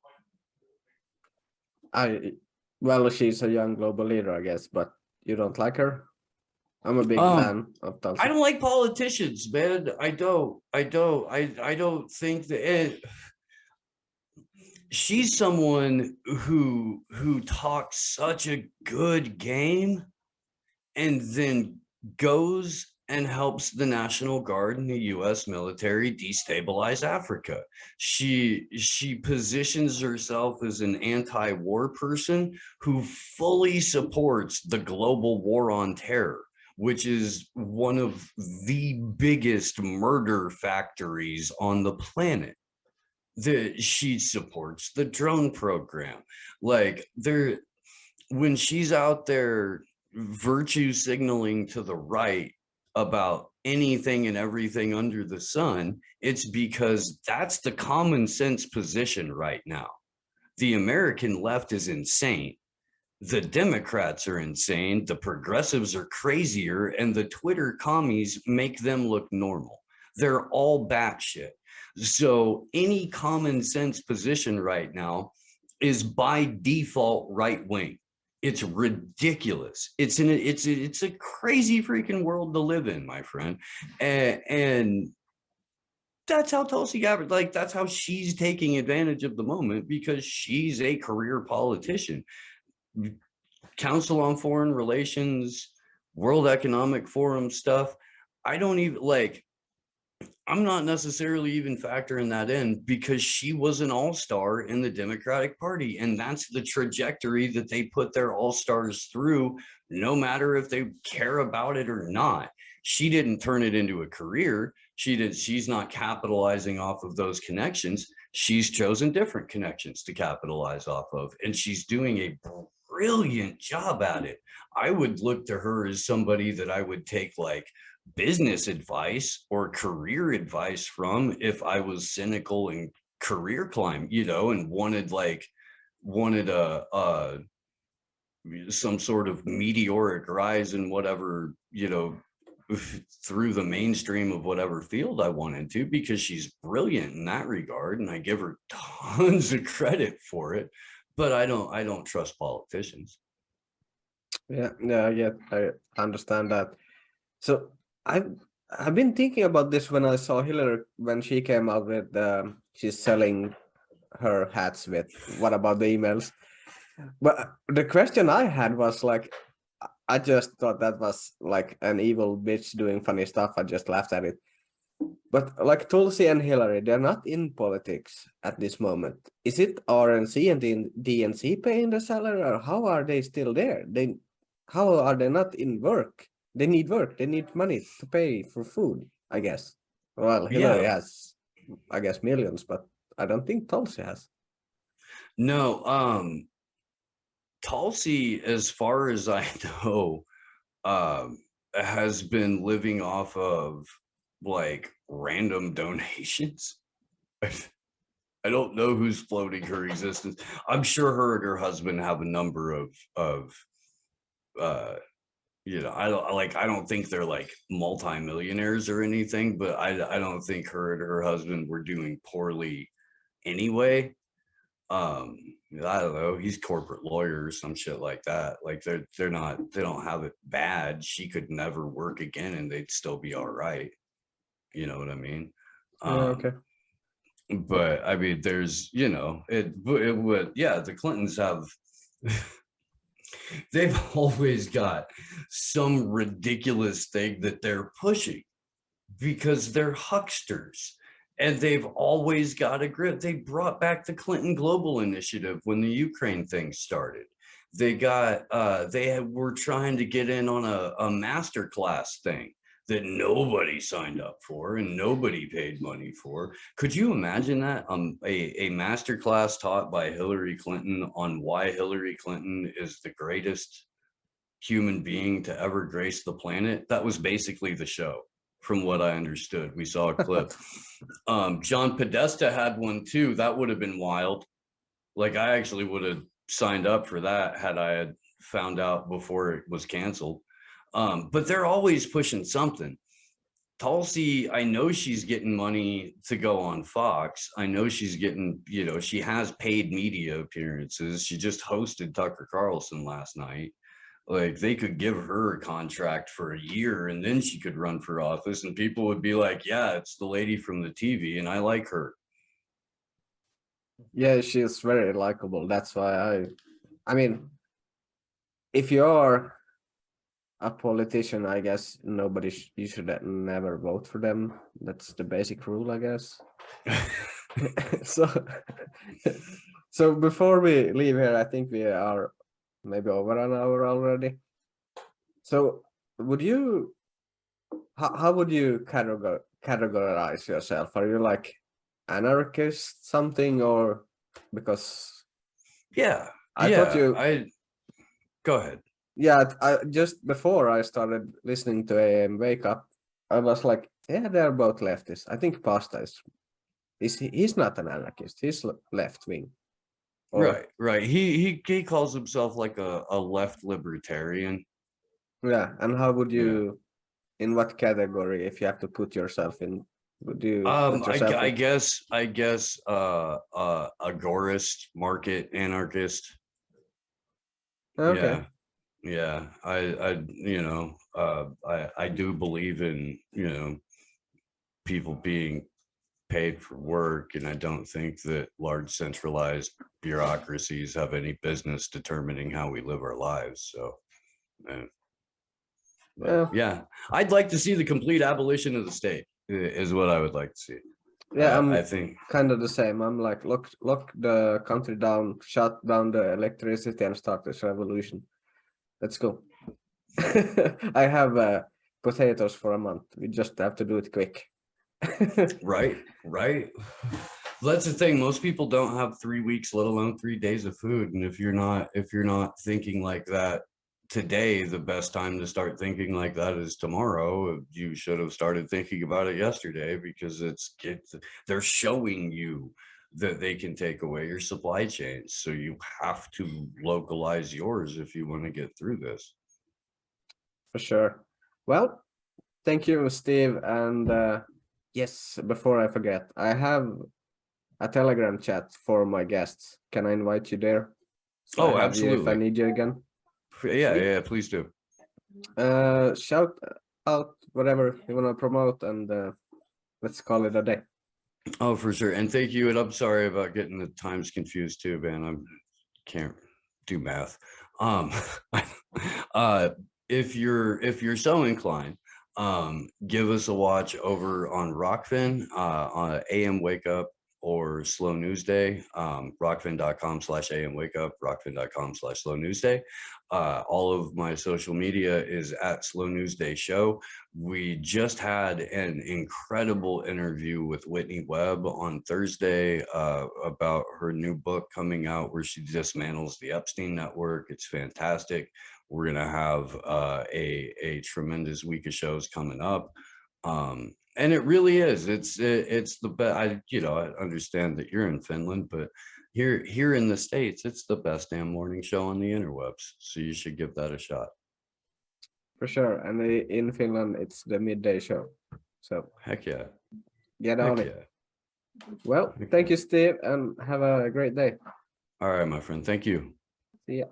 Well, she's a young global leader, I guess, but you don't like her? I'm a big fan of Tulsi. I don't like politicians, man. I don't think that she's someone who talks such a good game and then goes and helps the National Guard and the US military destabilize Africa. She positions herself as an anti-war person who fully supports the global war on terror, which is one of the biggest murder factories on the planet. She supports the drone program. Like, when she's out there virtue signaling to the right about anything and everything under the sun, it's because that's the common sense position right now. The American left is insane. The Democrats are insane. The progressives are crazier, and the Twitter commies make them look normal. They're all batshit. So any common sense position right now is by default right wing. It's ridiculous. It's a crazy freaking world to live in, my friend. And that's how Tulsi Gabbard, like, that's how she's taking advantage of the moment, because she's a career politician. Council on Foreign Relations, World Economic Forum stuff. I don't even, like, I'm not necessarily even factoring that in, because she was an all-star in the Democratic Party, and that's the trajectory that they put their all-stars through, no matter if they care about it or not. She didn't turn it into a career. She's not capitalizing off of those connections. She's chosen different connections to capitalize off of, and she's doing a brilliant job at it. I would look to her as somebody that I would take, like, business advice or career advice from if I was cynical and career climb, and wanted some sort of meteoric rise in whatever, through the mainstream of whatever field I wanted to, because she's brilliant in that regard, and I give her tons of credit for it. But I don't trust politicians. Yeah, I understand that. So I've been thinking about this when I saw Hillary, when she came out with she's selling her hats with what about the emails. But the question I had was, like, I just thought that was like an evil bitch doing funny stuff. I just laughed at it. But like Tulsi and Hillary, they're not in politics at this moment. Is it RNC and the DNC paying the salary, or how are they still there? How are they not in work? They need work. They need money to pay for food, I guess. Well, Hillary has, I guess, millions, but I don't think Tulsi has. No, Tulsi, as far as I know, has been living off of, like, random donations. I don't know who's floating her existence. I'm sure her and her husband have a number of I don't think they're like multimillionaires or anything, but I don't think her and her husband were doing poorly anyway. I don't know, he's corporate lawyer or some shit like that. Like, they don't have it bad. She could never work again and they'd still be all right. You know what I mean? Okay. But I mean, there's, it would, the Clintons have they've always got some ridiculous thing that they're pushing because they're hucksters, and they've always got a grip. They brought back the Clinton Global Initiative when the Ukraine thing started. They were trying to get in on a master class thing that nobody signed up for and nobody paid money for. Could you imagine that? A master class taught by Hillary Clinton on why Hillary Clinton is the greatest human being to ever grace the planet. That was basically the show, from what I understood. We saw a clip. John Podesta had one too. That would have been wild. Like, I actually would have signed up for that had I had found out before it was canceled. But they're always pushing something. Tulsi, I know she's getting money to go on Fox. I know she's getting, she has paid media appearances. She just hosted Tucker Carlson last night. Like, they could give her a contract for a year and then she could run for office and people would be like, yeah, it's the lady from the TV and I like her. Yeah, she's very likable. That's why I mean, if you're a politician, I guess you should never vote for them. That's the basic rule, I guess. So, so before we leave here, I think we are maybe over an hour already. So, how would you categorize yourself? Are you like anarchist something, or because Yeah, I thought you go ahead. Yeah, I just before I started listening to AM Wake Up, I was like, yeah, they're both leftists. I think Pasta he's not an anarchist. He's left wing. Right. He calls himself like a left libertarian. Yeah, and how would you, in what category, if you have to put yourself in, would you put yourself I guess agorist, market anarchist. Okay. Yeah, I do believe in, people being paid for work, and I don't think that large centralized bureaucracies have any business determining how we live our lives. So, yeah, I'd like to see the complete abolition of the state is what I would like to see. Yeah, I think kind of the same. I'm like, lock the country down, shut down the electricity, and start this revolution. Let's go. I have potatoes for a month. We just have to do it quick. Right. That's the thing. Most people don't have 3 weeks, let alone 3 days of food. And if you're not thinking like that today, the best time to start thinking like that is tomorrow. You should have started thinking about it yesterday, because they're showing you that they can take away your supply chains. So you have to localize yours if you want to get through this. For sure. Well, thank you, Steve. And yes, before I forget, I have a Telegram chat for my guests. Can I invite you there? So Oh, absolutely. If I need you again. Yeah, please do. Shout out whatever you want to promote, and let's call it a day. Oh, for sure. And thank you. And I'm sorry about getting the times confused too, man. I can't do math. If you're so inclined, give us a watch over on Rokfin, on AM Wake Up or Slow News Day, rokfin.com/AM Wake Up, rokfin.com/Slow News Day. All of my social media is at Slow News Day Show. We just had an incredible interview with Whitney Webb on Thursday about her new book coming out where she dismantles the Epstein network. It's fantastic. We're going to have a tremendous week of shows coming up. And it really is. It's the best. I understand that you're in Finland, but here in the States, it's the best damn morning show on the interwebs. So you should give that a shot. For sure. And in Finland, it's the midday show. So heck yeah. Get on it. Well, thank you, Steve, and have a great day. All right, my friend. Thank you. See ya.